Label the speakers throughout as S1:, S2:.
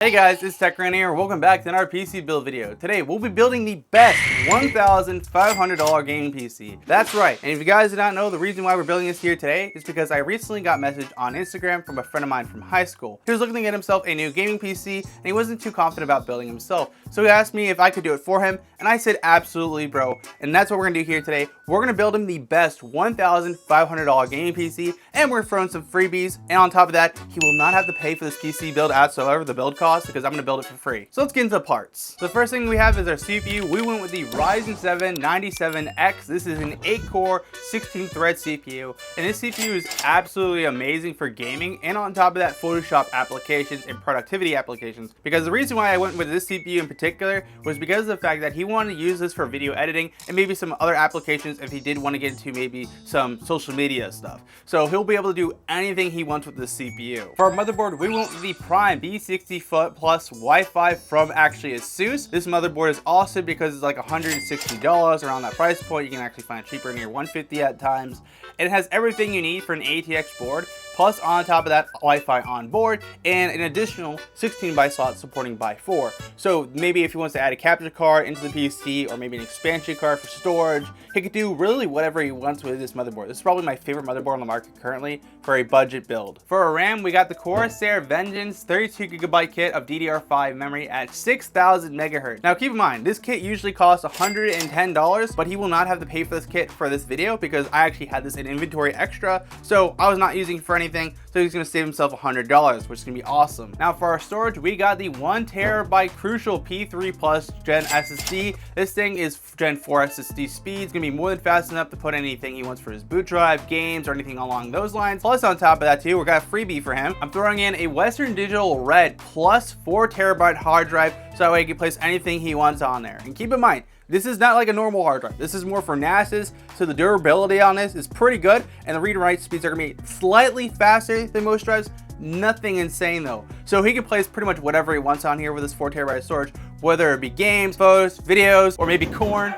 S1: Hey guys, it's TechRan here. Welcome back to another PC build video. Today we'll be building the best $1,500 gaming PC. That's right. And if you guys did not know, the reason why we're building this here today is because I recently got a message on Instagram from a friend of mine from high school. He was looking to get himself a new gaming PC and he wasn't too confident about building himself. So he asked me if I could do it for him and I said absolutely, bro. And that's what we're gonna do here today. We're gonna build him the best $1,500 gaming PC and we're throwing some freebies. And on top of that, he will not have to pay for this PC build whatsoever, the build cost, because I'm going to build it for free. So let's get into the parts. So the first thing we have is our CPU. We went with the Ryzen 7 97X. This is an 8-core, 16-thread CPU, and this CPU is absolutely amazing for gaming and on top of that, Photoshop applications and productivity applications. Because the reason why I went with this CPU in particular was because of the fact that he wanted to use this for video editing and maybe some other applications if he did want to get into maybe some social media stuff. So he'll be able to do anything he wants with this CPU. For our motherboard, we went with the Prime B60 Plus Wi-Fi from actually ASUS. This motherboard is awesome because it's like $160 around that price point. You can actually find it cheaper, near $150 at times. And it has everything you need for an ATX board. Plus, on top of that, Wi-Fi on board and an additional 16 byte slot supporting by 4. So maybe if he wants to add a capture card into the PC or maybe an expansion card for storage, he could do really whatever he wants with this motherboard. This is probably my favorite motherboard on the market currently for a budget build. For our RAM, we got the Corsair Vengeance 32GB kit of DDR5 memory at 6000 megahertz. Now keep in mind, this kit usually costs $110, but he will not have to pay for this kit for this video because I actually had this in inventory extra, so I was not using it for anything. So he's going to save himself $100, which is going to be awesome. Now for our storage, we got the 1TB Crucial P3 Plus Gen SSD. This thing is Gen 4 SSD speed. It's going to be more than fast enough to put anything he wants for his boot drive, games, or anything along those lines. Plus on top of that too, we got a freebie for him. I'm throwing in a Western Digital Red plus 4TB hard drive, so that way he can place anything he wants on there. And keep in mind, this is not like a normal hard drive. This is more for NAS's, so the durability on this is pretty good, and the read and write speeds are gonna be slightly faster than most drives. Nothing insane though. So he can place pretty much whatever he wants on here with this 4TB storage, whether it be games, photos, videos, or maybe corn.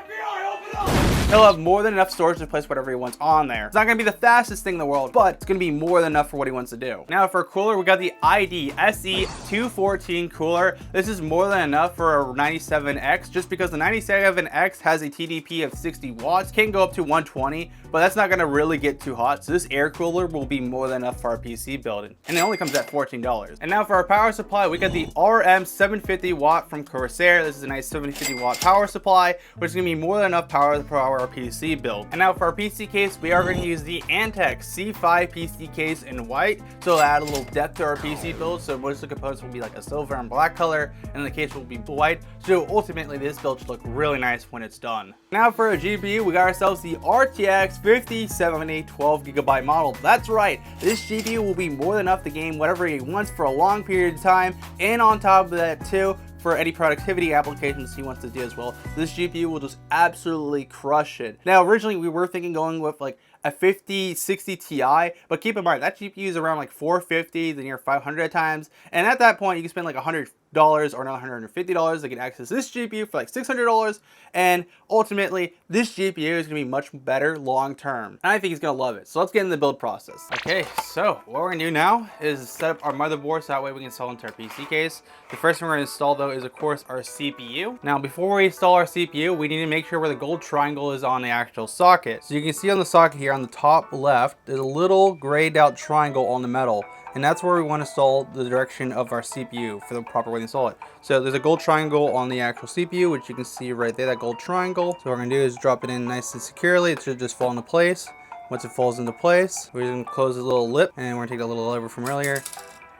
S1: He'll have more than enough storage to place whatever he wants on there. It's not going to be the fastest thing in the world, but it's going to be more than enough for what he wants to do. Now for a cooler, we got the ID SE214 cooler. This is more than enough for a 97X, just because the 97X has a TDP of 60 watts, can go up to 120, but that's not going to really get too hot. So this air cooler will be more than enough for our PC building. And it only comes at $14. And now for our power supply, we got the RM750 watt from Corsair. This is a nice 750 watt power supply, which is going to be more than enough power to power our PC build. And now for our PC case, we are going to use the Antec C5 PC case in white, so it'll add a little depth to our PC build. So most of the components will be like a silver and black color, and the case will be white. So ultimately this build should look really nice when it's done. Now for a GPU, we got ourselves the RTX 5070 12GB model. That's right, this GPU will be more than enough to game whatever he wants for a long period of time, and on top of that too, for any productivity applications he wants to do as well, this GPU will just absolutely crush it. Now originally we were thinking going with like a 5060 Ti, but keep in mind that GPU is around like 450 to near 500 at times, and at that point you can spend like $100 or not $150 to get access to this GPU for like $600, and ultimately this GPU is going to be much better long term, and I think he's going to love it. So let's get into the build process. Okay, so what we're going to do now is set up our motherboard so that way we can install into our PC case. The first thing we're going to install though is of course our CPU. Now before we install our CPU, we need to make sure where the gold triangle is on the actual socket. So you can see on the socket here on the top left, there's a little grayed out triangle on the metal. And that's where we want to install the direction of our CPU for the proper way to install it. So there's a gold triangle on the actual CPU, which you can see right there, that gold triangle. So what we're going to do is drop it in nice and securely. It should just fall into place. Once it falls into place, we're going to close the little lip, and we're going to take a little lever from earlier.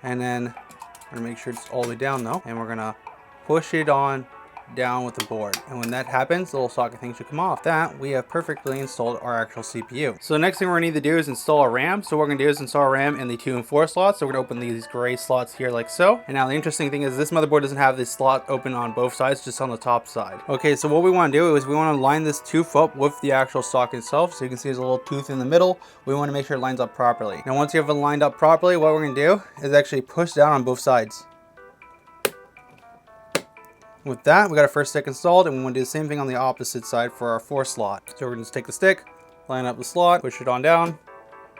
S1: And then we're going to make sure it's all the way down though. And we're going to push it on down with the board, and when that happens, the little socket thing should come off. That we have perfectly installed our actual CPU. So the next thing we're gonna need to do is install our RAM. So what we're gonna do is install our RAM in the 2 and 4 slots. So we're gonna open these gray slots here like so. And now the interesting thing is this motherboard doesn't have this slot open on both sides, just on the top side. Okay, so what we want to do is we want to line this tooth up with the actual socket itself. So you can see there's a little tooth in the middle. We want to make sure it lines up properly. Now once you have it lined up properly, what we're gonna do is actually push down on both sides. With that, we got our first stick installed, and we want to do the same thing on the opposite side for our 4 slot. So we're going to just take the stick, line up the slot, push it on down,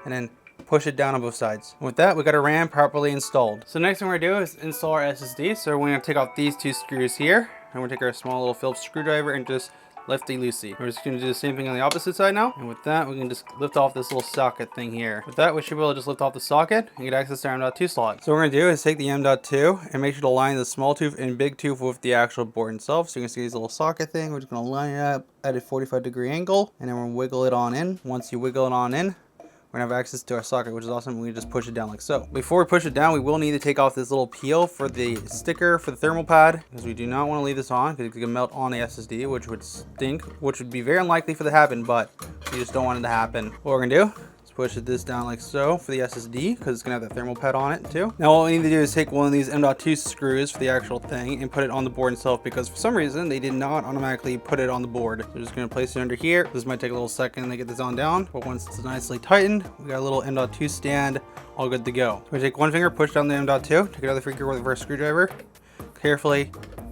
S1: and then push it down on both sides. And with that, we got our RAM properly installed. So next thing we're gonna do is install our SSD. So we're gonna take off these two screws here, and we're gonna take our small little Phillips screwdriver and just lefty-loosey. We're just gonna do the same thing on the opposite side now. And with that, we can just lift off this little socket thing here. With that, we should be able to just lift off the socket and get access to our M.2 slot. So what we're gonna do is take the M.2 and make sure to line the small tooth and big tooth with the actual board itself. So you can see this little socket thing. We're just gonna line it up at a 45-degree angle, and then we're gonna wiggle it on in. Once you wiggle it on in, we're gonna have access to our socket, which is awesome. We just push it down like so. Before we push it down, we will need to take off this little peel for the sticker for the thermal pad, because we do not want to leave this on because it can melt on the SSD, which would stink, which would be very unlikely for that to happen, but we just don't want it to happen. What we're gonna do, push this down like so for the SSD, because it's gonna have that thermal pad on it too. Now what we need to do is take one of these M.2 screws for the actual thing and put it on the board itself, because for some reason they did not automatically put it on the board. So we're just gonna place it under here. This might take a little second to get this on down, but once it's nicely tightened, we got a little M.2 stand all good to go. So we take one finger, push down the M.2, take another finger with our screwdriver, carefully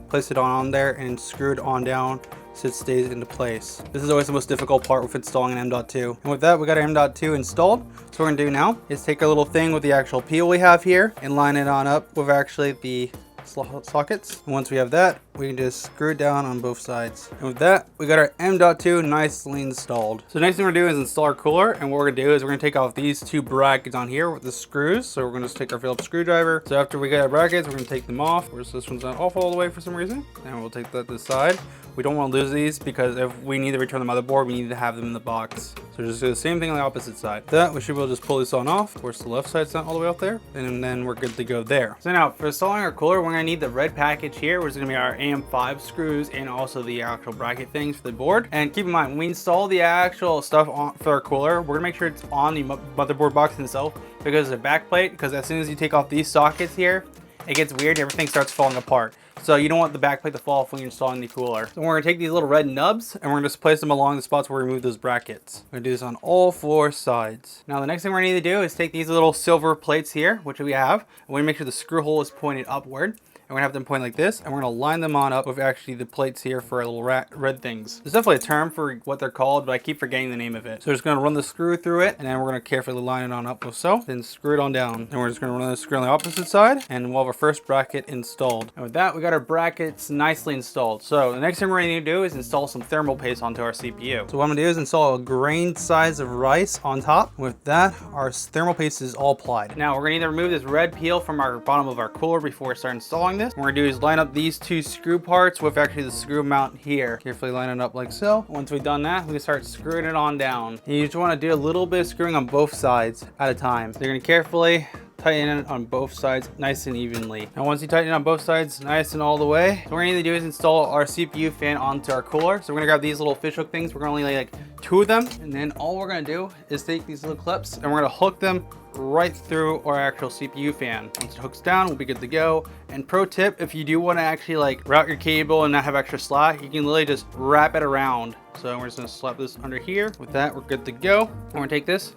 S1: place it on there and screw it on down so it stays into place. This is always the most difficult part with installing an M.2. And with that, we got our M.2 installed. So what we're gonna do now is take our little thing with the actual peel we have here and line it on up with actually the sockets. And once we have that, we can just screw it down on both sides. And with that, we got our M.2 nicely installed. So the next thing we're doing is install our cooler. And what we're gonna do is we're gonna take off these two brackets on here with the screws. So we're gonna just take our Phillips screwdriver. So after we get our brackets, we're gonna take them off. Of course, this one's not off all the way for some reason. And we'll take that to the side. We don't want to lose these, because if we need to return the motherboard, we need to have them in the box. So just do the same thing on the opposite side. That, we should be able to just pull this on off. Of course, the left side's not all the way up there, and then we're good to go there. So now, for installing our cooler, we're gonna need the red package here, which is gonna be our AM5 screws and also the actual bracket things for the board. And keep in mind, when we install the actual stuff on for our cooler, we're gonna make sure it's on the motherboard box itself, because of the back plate, because as soon as you take off these sockets here, it gets weird, everything starts falling apart. So you don't want the backplate to fall off when you're installing the cooler. So we're gonna take these little red nubs and we're gonna just place them along the spots where we remove those brackets. We're gonna do this on all four sides. Now the next thing we're gonna need to do is take these little silver plates here, which we have, and we're gonna make sure the screw hole is pointed upward. And we're gonna have them point like this, and we're gonna line them on up with actually the plates here for our little red things. There's definitely a term for what they're called, but I keep forgetting the name of it. So we're just gonna run the screw through it, and then we're gonna carefully line it on up with so, then screw it on down. And we're just gonna run the screw on the opposite side, and we'll have our first bracket installed. And with that, we got our brackets nicely installed. So the next thing we're gonna need to do is install some thermal paste onto our CPU. So what I'm gonna do is install a grain size of rice on top. With that, our thermal paste is all applied. Now we're gonna need to remove this red peel from our bottom of our cooler before we start installing this. What we're gonna do is line up these two screw parts with actually the screw mount here. Carefully line it up like so. Once we've done that, we can start screwing it on down. You just want to do a little bit of screwing on both sides at a time. So you're going to carefully tighten it on both sides nice and evenly. Now once you tighten it on both sides nice and all the way, what we're going to need to do is install our CPU fan onto our cooler. So we're going to grab these little fish hook things. We're going to only like 2 of them. And then all we're going to do is take these little clips and we're going to hook them right through our actual CPU fan. Once it hooks down, we'll be good to go. And pro tip, if you do want to actually like route your cable and not have extra slack, you can literally just wrap it around. So we're just going to slap this under here. With that, we're good to go. I'm going to take this,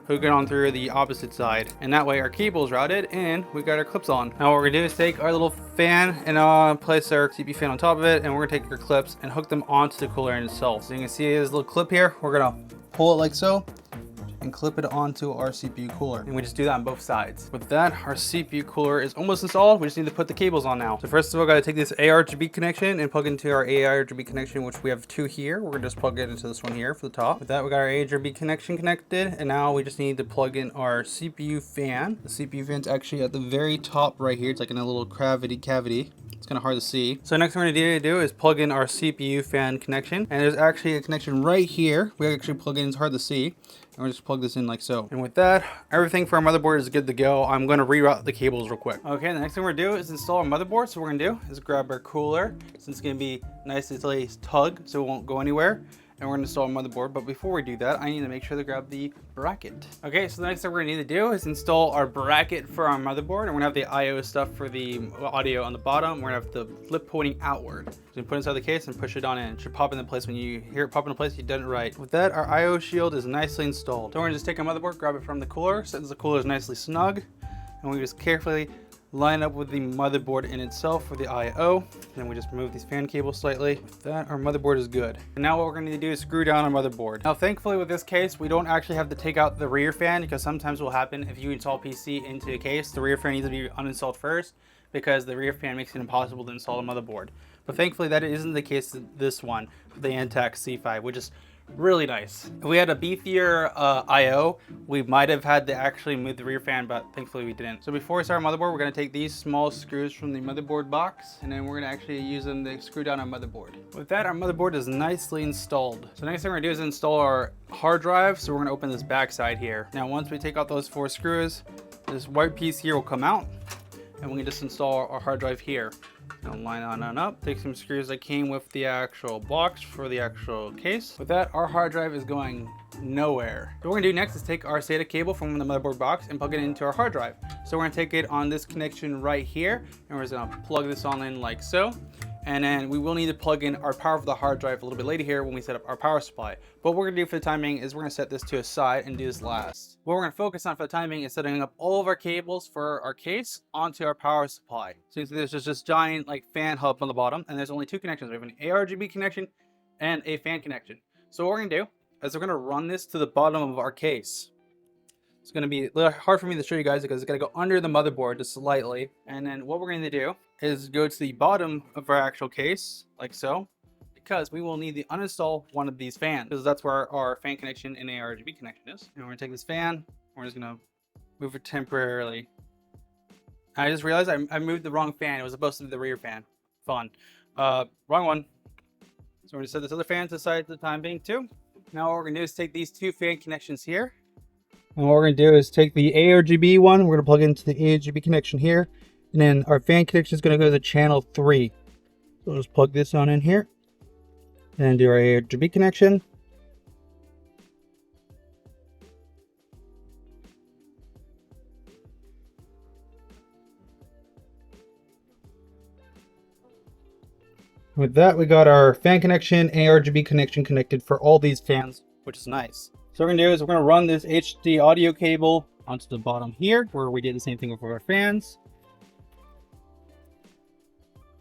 S1: hook it on through the opposite side, and that way our cable is routed and we got our clips on. Now what we're gonna do is take our little fan and place our CPU fan on top of it, and we're gonna take our clips and hook them onto the cooler in itself. So you can see this little clip here. We're gonna pull it like so and clip it onto our CPU cooler, and we just do that on both sides. With that, our CPU cooler is almost installed. We just need to put the cables on now. So first of all, gotta take this ARGB connection and plug into our ARGB connection, which we have 2 here. We're gonna just plug it into this one here for the top. With that, we got our ARGB connection connected, and now we just need to plug in our CPU fan. The CPU fan's actually at the very top right here. It's like in a little cavity. It's kind of hard to see. So next thing we're gonna do is plug in our CPU fan connection, and there's actually a connection right here. We actually plug it in, it's hard to see. And we'll just plug this in like so. And with that, everything for our motherboard is good to go. I'm gonna reroute the cables real quick. Okay, the next thing we're gonna do is install our motherboard. So what we're gonna do is grab our cooler, since it's gonna be nice to tug so it won't go anywhere. And we're gonna install a motherboard, but before we do that, I need to make sure to grab the bracket. Okay, so the next thing we're gonna need to do is install our bracket for our motherboard, and we're gonna have the IO stuff for the audio on the bottom. We're gonna have the lip pointing outward. So you put it inside the case and push it on in. It should pop into place. When you hear it pop into place, you done it right. With that, our IO shield is nicely installed. So we're gonna just take a motherboard, grab it from the cooler, since the cooler is nicely snug, and we just carefully line up with the motherboard in itself for the I/O. Then we just move these fan cables slightly. With that, our motherboard is good. And now what we're going to do is screw down our motherboard. Now, thankfully with this case, we don't actually have to take out the rear fan, because sometimes what will happen if you install PC into a case, the rear fan needs to be uninstalled first, because the rear fan makes it impossible to install a motherboard. But thankfully that isn't the case with this one, the Antec C5, which is really nice. If we had a beefier I/O, we might have had to actually move the rear fan, but thankfully we didn't. So before we start our motherboard, we're going to take these small screws from the motherboard box, and then we're going to actually use them to screw down our motherboard. With that, our motherboard is nicely installed. So next thing we're going to do is install our hard drive. So we're going to open this back side here. Now once we take out those 4 screws, this white piece here will come out, and we can just install our hard drive here. Now line on up, take some screws that came with the actual box for the actual case. With that, our hard drive is going nowhere. So what we're gonna do next is take our SATA cable from the motherboard box and plug it into our hard drive. So we're gonna take it on this connection right here, and we're just gonna plug this on in like so. And then we will need to plug in our power for the hard drive a little bit later here when we set up our power supply. But what we're gonna do for the time being is we're gonna set this to a side and do this last. What we're gonna focus on for the time being is setting up all of our cables for our case onto our power supply. So you can see there's just this giant like fan hub on the bottom, and there's only 2 connections. We have an ARGB connection and a fan connection. So what we're gonna do is we're gonna run this to the bottom of our case. It's gonna be a little hard for me to show you guys because it's gonna go under the motherboard just slightly. And then what we're gonna do is go to the bottom of our actual case, like so, because we will need to uninstall one of these fans, because that's where our fan connection and ARGB connection is. And we're gonna take this fan, we're just gonna move it temporarily. I just realized I moved the wrong fan. It was supposed to be the rear fan. Fun. Wrong one. So we're gonna set this other fan to the side for the time being too. Now what we're gonna do is take these 2 fan connections here. And what we're gonna do is take the ARGB one, we're gonna plug it into the ARGB connection here. And then our fan connection is going to go to channel 3. So we'll just plug this on in here. And do our ARGB connection. With that, we got our fan connection, ARGB connection connected for all these fans, which is nice. So what we're going to do is we're going to run this HD audio cable onto the bottom here, where we did the same thing with our fans.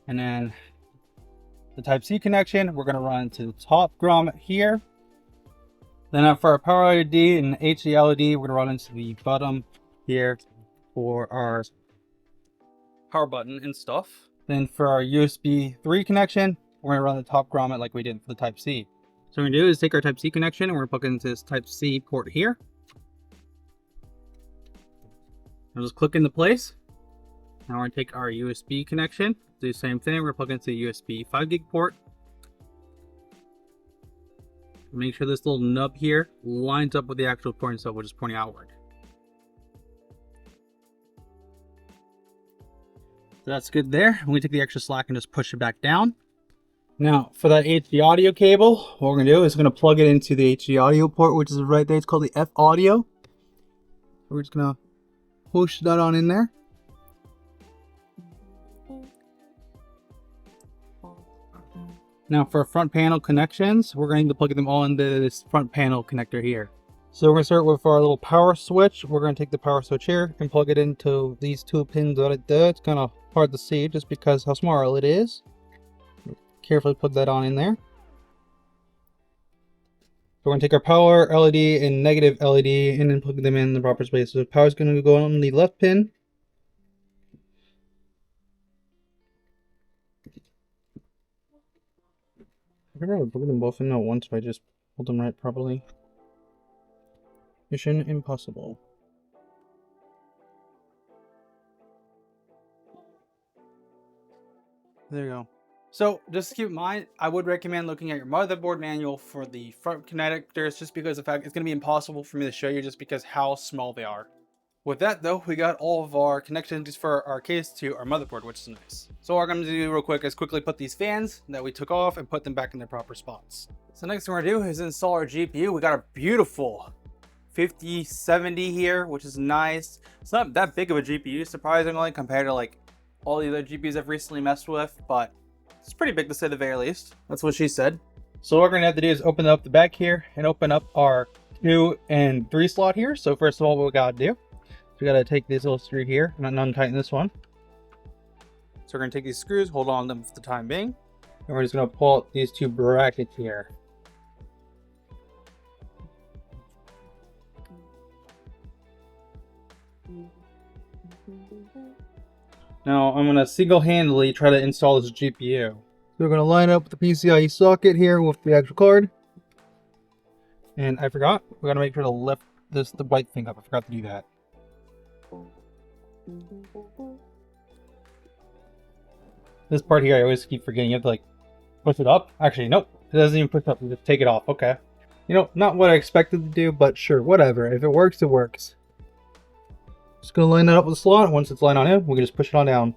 S1: And then the Type-C connection, we're going to run to the top grommet here. Then for our power LED and HD LED, we're going to run into the bottom here for our power button and stuff. Then for our USB 3 connection, we're going to run the top grommet like we did for the Type-C. So what we're going to do is take our Type-C connection and we're going to plug it into this Type-C port here. I'll just click into place. Now we're going to take our USB connection, do the same thing, we're going to plug into the USB 5 gig port. Make sure this little nub here lines up with the actual port itself, which is pointing outward. So that's good there. We take the extra slack and just push it back down. Now for that HD audio cable, what we're going to do is we're going to plug it into the HD audio port, which is right there. It's called the F audio. We're just going to push that on in there. Now for front panel connections, we're going to plug them all into this front panel connector here. So we're going to start with our little power switch. We're going to take the power switch here and plug it into these 2 pins right there. It's kind of hard to see just because how small it is. Carefully plug that on in there. So we're going to take our power LED and negative LED and then plug them in the proper space. So the power is going to go on the left pin. I could probably plug them both in at once if I just hold them right properly. Mission impossible. There you go. So just keep in mind, I would recommend looking at your motherboard manual for the front connectors, just because of the fact it's going to be impossible for me to show you just because how small they are. With that though, we got all of our connections for our case to our motherboard, which is nice. So what I'm going to do real quick is quickly put these fans that we took off and put them back in their proper spots. So next thing we're going to do is install our GPU. We got a beautiful 5070 here, which is nice. It's not that big of a GPU, surprisingly, compared to like all the other GPUs I've recently messed with, but it's pretty big to say the very least. That's what she said. So what we're going to have to do is open up the back here and open up our 2 and 3 slot here. So first of all, what we got to do, we got to take this little screw here and untighten this one. So we're going to take these screws, hold on to them for the time being. And we're just going to pull out these two brackets here. Now I'm going to single-handedly try to install this GPU. So we're going to line up the PCIe socket here with the actual card. And I forgot, we got to make sure to lift the white thing up. I forgot to do that. This part here I always keep forgetting. You have to like push it up. Actually, nope. It doesn't even push up. You just take it off. Okay. You know, not what I expected to do, but sure, whatever. If it works, it works. Just gonna line that up with the slot. Once it's lined on in, we can just push it on down.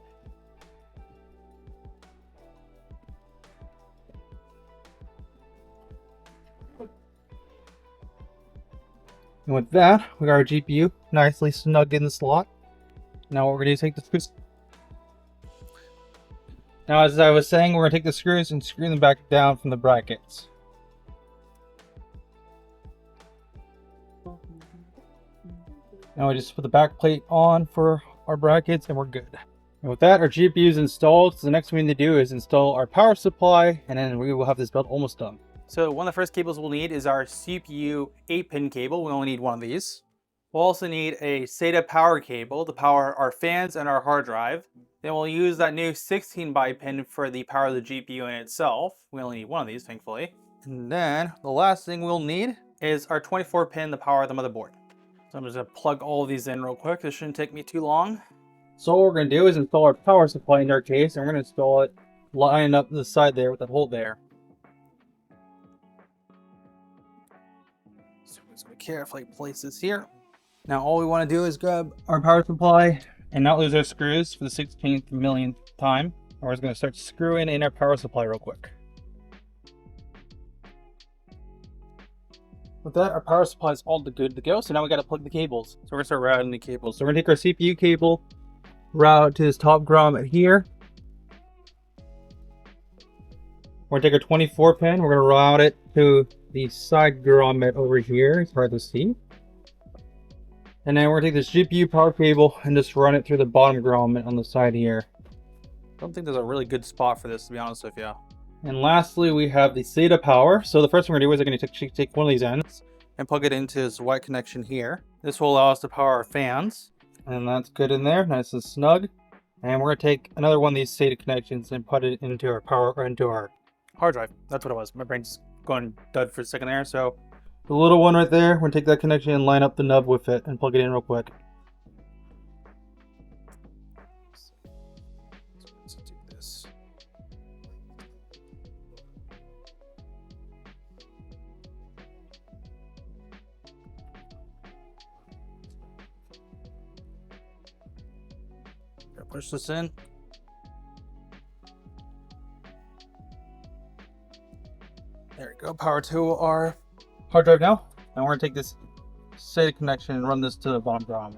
S1: And with that, we got our GPU nicely snugged in the slot. Now what we're gonna do is take the screws. Now, as I was saying, we're gonna take the screws and screw them back down from the brackets. Now we just put the back plate on for our brackets and we're good. And with that, our GPU is installed. So the next thing we need to do is install our power supply, and then we will have this build almost done. So one of the first cables we'll need is our CPU 8-pin cable. We only need one of these. We'll also need a SATA power cable to power our fans and our hard drive. Then we'll use that new 16-by pin for the power of the GPU in itself. We only need one of these, thankfully. And then the last thing we'll need is our 24-pin to power the motherboard. So I'm just gonna plug all of these in real quick. This shouldn't take me too long. So what we're gonna do is install our power supply in our case, and we're gonna install it lined up the side there with that hole there. So we're just gonna carefully place this here. Now all we want to do is grab our power supply and not lose our screws for the 16th millionth time. And we're just gonna start screwing in our power supply real quick. With that, our power supply is all good to go. So now we got to plug the cables. So we're gonna start routing the cables. So we're gonna take our CPU cable, route to this top grommet here. We're gonna take our 24 pin. We're gonna route it to the side grommet over here. It's hard to see. And then we're gonna take this GPU power cable and just run it through the bottom grommet on the side here. I don't think there's a really good spot for this, to be honest with you. And lastly, we have the SATA power. So the first thing we're gonna do is we're gonna take one of these ends and plug it into this white connection here. This will allow us to power our fans. And that's good in there, nice and snug. And we're gonna take another one of these SATA connections and put it into our power, or into our hard drive. That's what it was. My brain's going dud for a second there. So the little one right there, we're gonna take that connection and line up the nub with it and plug it in real quick. Let's do this. Push this in. There we go. Power to our hard drive now. And we're gonna take this SATA connection and run this to the bottom grommet.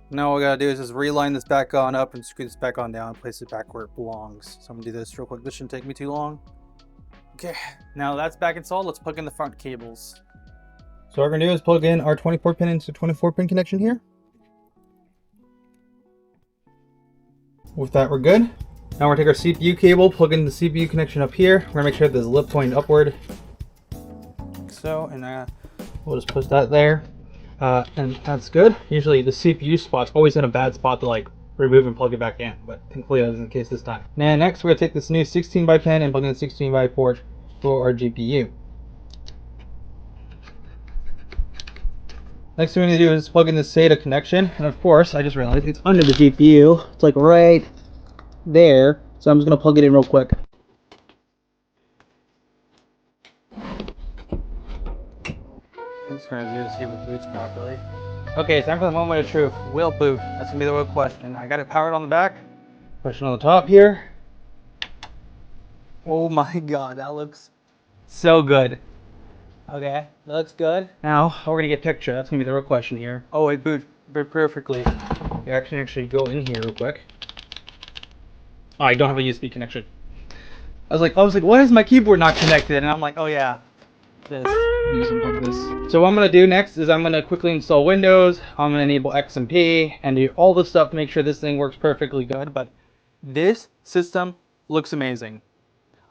S1: Now all we gotta do is just reline this back on up and screw this back on down and place it back where it belongs. So I'm gonna do this real quick. This shouldn't take me too long. Okay, now that's back installed. Let's plug in the front cables. So what we're gonna do is plug in our 24 pin into 24 pin connection here. With that, we're good. Now we're gonna take our CPU cable, plug in the CPU connection up here. We're gonna make sure there's a lip pointing upward. Like so, and we'll just push that there. And that's good. Usually the CPU spot's always in a bad spot to like remove and plug it back in, but thankfully that isn't the case this time. Now next we're gonna take this new 16-by pin and plug in the 16-by port for our GPU. Next thing we need to do is plug in the SATA connection, and of course I just realized it's under the GPU. It's like right there, so I'm just gonna plug it in real quick. I'm just gonna do this here with boots properly. Okay, it's time for the moment of truth. Will boot? That's gonna be the real question. I got it powered on the back. Push it on the top here. Oh my god, that looks so good. Okay, that looks good. Now we're gonna get picture. That's gonna be the real question here. Oh, it boots perfectly. You actually go in here real quick. Oh, I don't have a USB connection. I was like, why is my keyboard not connected? And I'm like, oh yeah, this. Do something like this. So what I'm gonna do next is I'm gonna quickly install Windows. I'm gonna enable XMP and do all this stuff to make sure this thing works perfectly good. But this system looks amazing.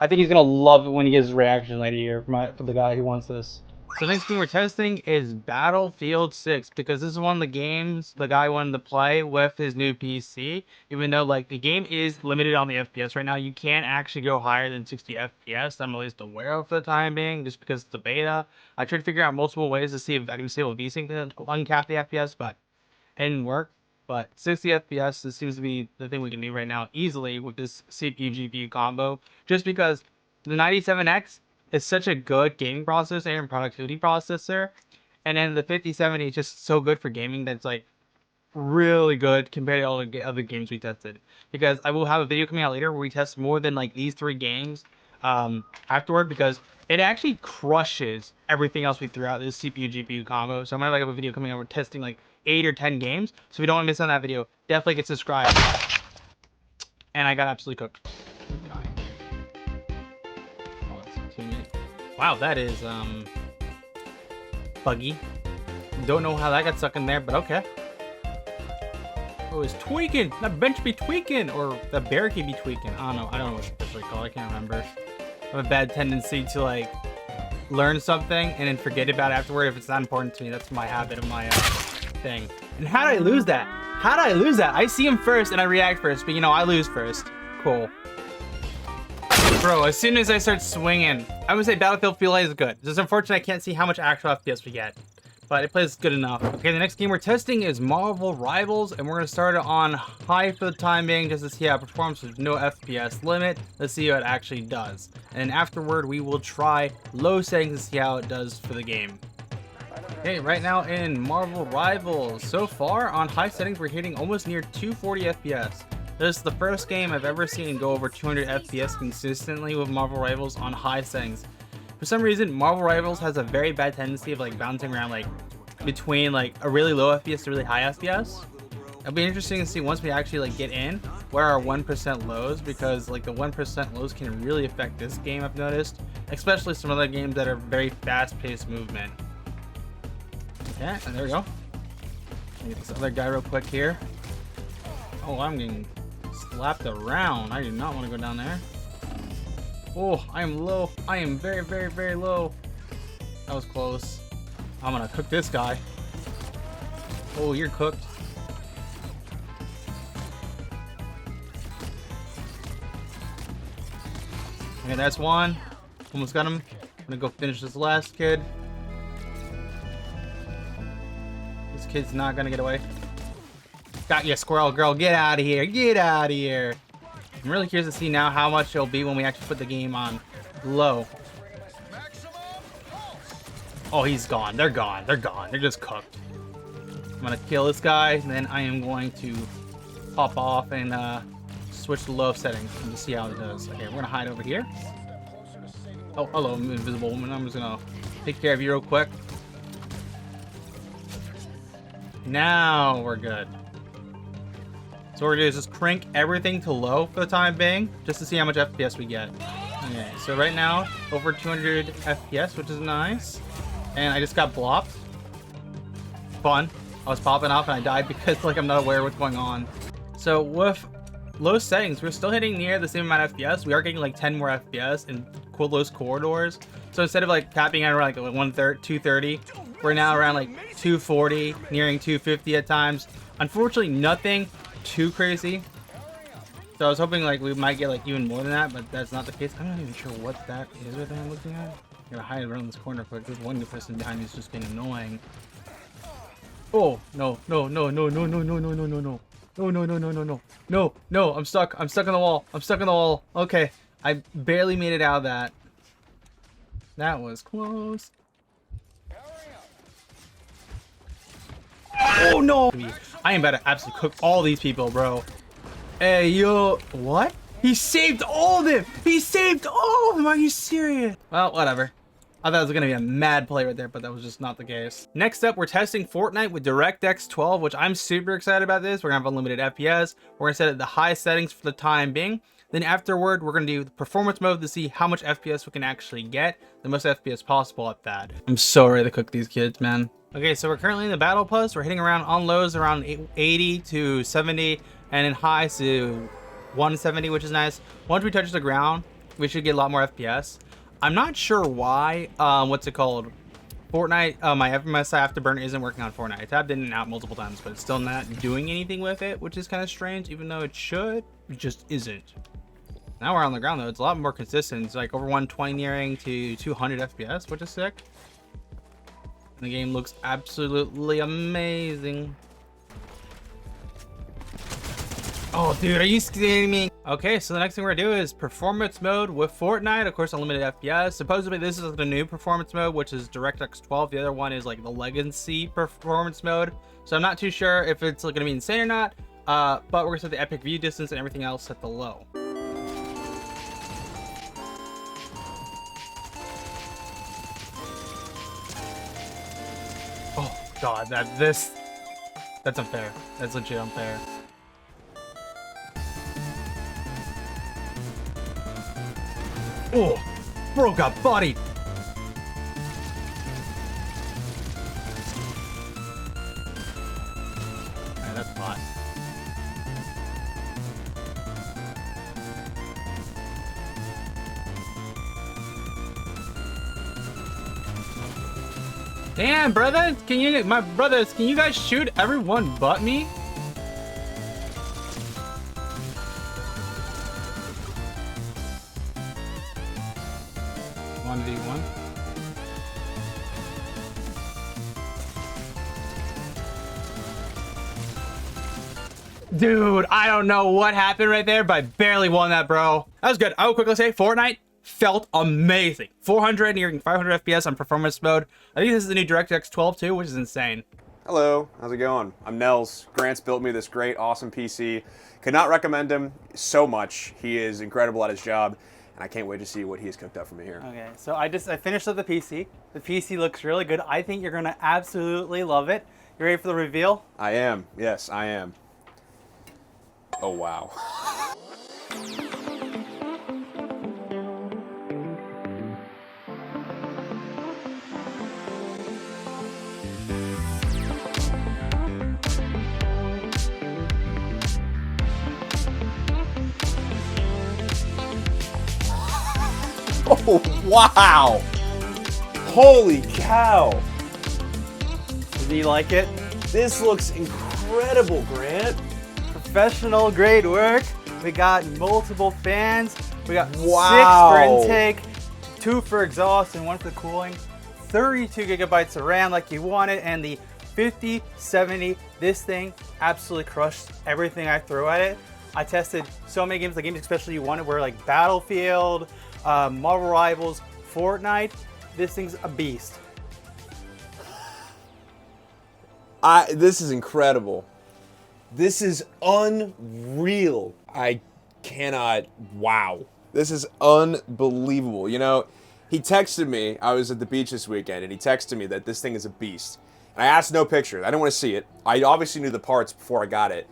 S1: I think he's gonna love it when he gets his reaction later here for the guy who wants this. So the next game we're testing is Battlefield 6 because this is one of the games the guy wanted to play with his new PC. Even though like the game is limited on the FPS right now, you can't actually go higher than 60 FPS. I'm at least aware of for the time being, just because it's a beta. I tried to figure out multiple ways to see if I can disable VSync to uncap the FPS, but it didn't work. But 60 FPS, this seems to be the thing we can do right now easily with this CPU GPU combo, just because the 97X is such a good gaming processor and productivity processor, and then the 5070 is just so good for gaming that it's like really good compared to all the other games we tested. Because I will have a video coming out later where we test more than like these 3 games afterward, because it actually crushes everything else we threw out this CPU GPU combo. So I'm gonna have a video coming out where we're testing like 8 or 10 games. So if you don't want to miss on that video, definitely get subscribed. And I got absolutely cooked. Wow, that is buggy. Don't know how that got stuck in there, but okay. Oh, it's tweaking. That bench be tweaking, or the barricade be tweaking. I don't know what it's officially called. I can't remember. I have a bad tendency to like learn something and then forget about it afterward if it's not important to me. That's my habit of my thing. And how did I lose that? How did I lose that? I see him first and I react first, but you know, I lose first. Cool. Bro, as soon as I start swinging, I would say Battlefield plays is good. It's just unfortunate I can't see how much actual FPS we get, but it plays good enough. Okay, the next game we're testing is Marvel Rivals, and we're going to start it on high for the time being just to see how it performs with no FPS limit. Let's see how it actually does. And afterward, we will try low settings to see how it does for the game. Okay, right now in Marvel Rivals, so far on high settings, we're hitting almost near 240 FPS. This is the first game I've ever seen go over 200 FPS consistently with Marvel Rivals on high settings. For some reason, Marvel Rivals has a very bad tendency of like bouncing around like between like a really low FPS to really high FPS. It'll be interesting to see once we actually like get in where our 1% lows, because like the 1% lows can really affect this game, I've noticed, especially some other games that are very fast-paced movement. Okay, and there we go. Get this other guy real quick here. Oh, I'm getting slapped around. I do not want to go down there. Oh, I am low. I am very, very, very low. That was close. I'm gonna cook this guy. Oh, you're cooked. Okay, that's one. Almost got him. I'm gonna go finish this last kid. This kid's not gonna get away. Got you, squirrel girl. Get out of here. Get out of here. I'm really curious to see now how much it'll be when we actually put the game on low. Oh, he's gone. They're gone. They're gone. They're just cooked. I'm gonna kill this guy, and then I am going to pop off and switch to low settings and see how it does. Okay, we're gonna hide over here. Oh, hello, invisible woman. I'm just gonna take care of you real quick. Now we're good. So what we're gonna do is just crank everything to low for the time being, just to see how much FPS we get. Okay, so right now, over 200 FPS, which is nice. And I just got blopped. Fun. I was popping off and I died because like I'm not aware of what's going on. So with low settings, we're still hitting near the same amount of FPS. We are getting like 10 more FPS in those corridors. So instead of like capping at around like 230, we're now around like 240, nearing 250 at times. Unfortunately, nothing too crazy. So I was hoping like we might get like even more than that, but that's not the case. I'm not even sure what that is that I'm looking at. I'm gonna hide around this corner quick. There's one person behind me who's just being annoying. Oh no, no, no, no, no, no, no, no, no, no, no. No, no, no, no, no, no. No, no, I'm stuck. I'm stuck on the wall. I'm stuck on the wall. Okay. I barely made it out of that. That was close. Oh no! I am about to absolutely cook all these people, bro. Hey, yo. What? He saved all of them! He saved all of them! Are you serious? Well, whatever. I thought it was going to be a mad play right there, but that was just not the case. Next up, we're testing Fortnite with DirectX 12, which I'm super excited about this. We're going to have unlimited FPS. We're going to set it to high settings for the time being. Then afterward, we're going to do the performance mode to see how much FPS we can actually get, the most FPS possible at that. I'm so ready to cook these kids, man. Okay, so we're currently in the battle plus. We're hitting around on lows around 80 to 70, and in highs to 170, which is nice. Once we touch the ground, we should get a lot more FPS. I'm not sure why, what's it called? Fortnite, my FMSI Afterburner isn't working on Fortnite. I tabbed in and out multiple times, but it's still not doing anything with it, which is kind of strange, even though it should. It just isn't. Now we're on the ground, though. It's a lot more consistent. It's like over 120 nearing to 200 FPS, which is sick. And the game looks absolutely amazing. Oh, dude, are you kidding me? Okay, so the next thing we're gonna do is performance mode with Fortnite. Of course, unlimited FPS. Supposedly, this is the new performance mode, which is DirectX 12. The other one is like the legacy performance mode. So I'm not too sure if it's gonna be insane or not. But we're gonna set the epic view distance and everything else at the low. Oh God, that's unfair. That's legit unfair. Oh, bro got bodied. Man, that's hot. Damn, brother, can you guys shoot everyone but me? 1v1. Dude, I don't know what happened right there, but I barely won that, bro. That was good. I will quickly say Fortnite felt amazing. 400 nearing 500 FPS on performance mode. I think this is the new DirectX 12 too, which is insane.
S2: Hello, how's it going? I'm Nels. Grant's built me this great, awesome PC. Could not recommend him so much. He is incredible at his job, and I can't wait to see what he's cooked up for me here.
S1: Okay, so I finished up the PC. The PC looks really good. I think you're gonna absolutely love it. You ready for the reveal?
S2: I am. Yes, I am. Oh, wow. Oh, wow! Holy cow!
S1: Do you like it?
S2: This looks incredible, Grant.
S1: Professional grade work. We got multiple fans. We got 6
S2: Wow.
S1: for intake, 2 for exhaust, and 1 for cooling. 32 gigabytes of RAM like you wanted, and the 5070. This thing absolutely crushed everything I threw at it. I tested so many games. The games especially you wanted were like Battlefield, Marvel Rivals, Fortnite. This thing's a beast.
S2: This is incredible. This is unreal. I cannot, wow. This is unbelievable. You know, he texted me, I was at the beach this weekend, and he texted me that this thing is a beast. And I asked no pictures. I didn't want to see it. I obviously knew the parts before I got it.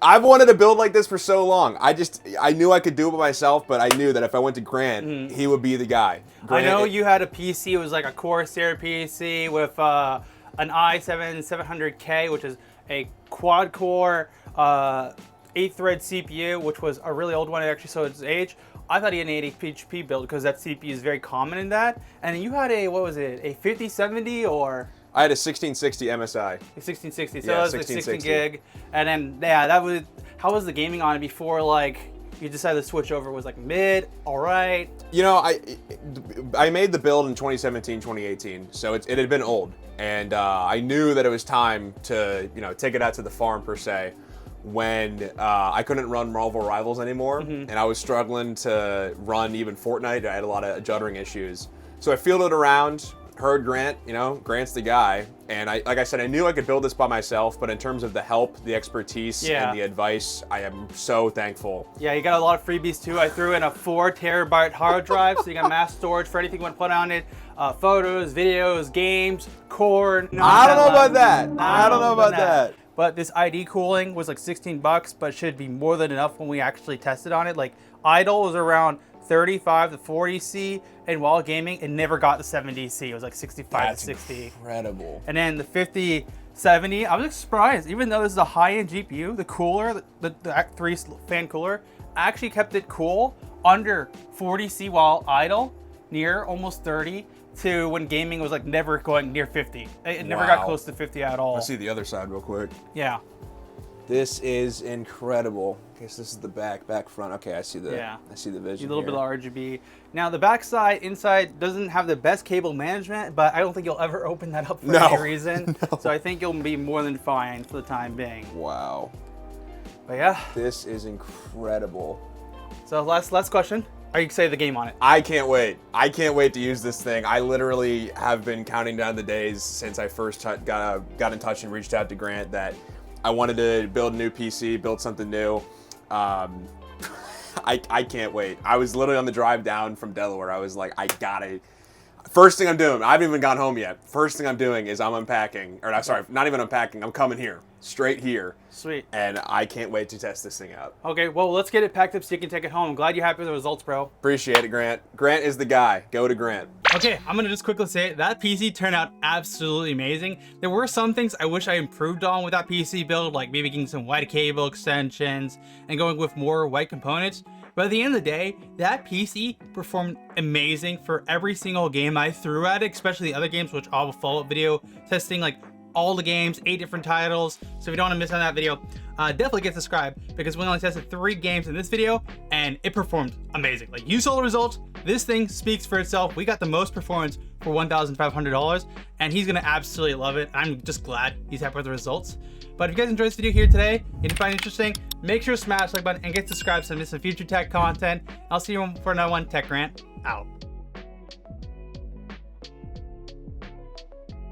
S2: I've wanted to build like this for so long. I knew I could do it by myself, but I knew that if I went to Grant, he would be the guy.
S1: I know you had a PC. It was like a Corsair PC with an i7 700K, which is a quad-core 8-thread CPU, which was a really old one. It actually showed its age. I thought he had an 80 HP build because that CPU is very common in that. And then you had a, what was it, a 5070 or?
S2: I had a 1660 MSI.
S1: A 1660, so
S2: Yeah,
S1: that was like 16
S2: 1660.
S1: gig. And then, yeah, that was, how was the gaming on it before, like, you decided to switch over? Was like mid, all right?
S2: You know, I made the build in 2017, 2018, so it had been old. And I knew that it was time to, you know, take it out to the farm per se when I couldn't run Marvel Rivals anymore. And I was struggling to run even Fortnite. I had a lot of juddering issues. So I fielded around, heard Grant, you know, Grant's the guy. And like I said, I knew I could build this by myself, but in terms of the help, the expertise, and the advice, I am so thankful.
S1: Yeah, you got a lot of freebies too. I threw in a 4 terabyte hard drive, so you got mass storage for anything you want to put on it. Photos, videos, games, core.
S2: I don't know about that. I don't know about that.
S1: but this ID cooling was like 16 bucks, but should be more than enough when we actually tested on it. Like idle was around 35 to 40 C, and while gaming, it never got to 70 C. It was like 65 to 60.
S2: Incredible.
S1: And then the 5070, I was surprised, even though this is a high-end GPU, the cooler, the Act3 fan cooler, actually kept it cool under 40 C while idle, near almost 30, to when gaming was like never going near 50. It never got close to 50 at all.
S2: Let's see the other side real quick.
S1: Yeah.
S2: This is incredible. Okay, so this is the back front. Okay, I see the I see the vision.
S1: A little bit of RGB. Now the back side, inside doesn't have the best cable management, but I don't think you'll ever open that up for any reason.
S2: No.
S1: So I think you'll be more than fine for the time being.
S2: Wow.
S1: But yeah.
S2: This is incredible.
S1: So last question. Are you excited the game on it?
S2: I can't wait. I can't wait to use this thing. I literally have been counting down the days since I first got in touch and reached out to Grant that I wanted to build a new PC, build something new. I can't wait. I was literally on the drive down from Delaware. I was like, I gotta. First thing I'm doing, I haven't even gone home yet. First thing I'm doing is I'm unpacking, or I'm sorry, not even unpacking. I'm coming here, straight here.
S1: Sweet.
S2: And I can't wait to test this thing out.
S1: Okay, well, let's get it packed up so you can take it home. I'm glad you're happy with the results, bro.
S2: Appreciate it, Grant. Grant is the guy. Go to Grant.
S1: Okay, I'm gonna just quickly say that PC turned out absolutely amazing. There were some things I wish I improved on with that PC build, like maybe getting some white cable extensions and going with more white components. But at the end of the day, that PC performed amazing for every single game I threw at it, especially the other games, which I'll have a follow-up video testing like all the games, 8 different titles. So if you don't want to miss on that video, definitely get subscribed because we only tested 3 games in this video and it performed amazing. Like you saw the results, this thing speaks for itself. We got the most performance for $1,500 and he's gonna absolutely love it. I'm just glad he's happy with the results. But if you guys enjoyed this video here today and you find it interesting, make sure to smash the like button and get subscribed so you miss some future tech content. I'll see you for another one. Tech Grant out.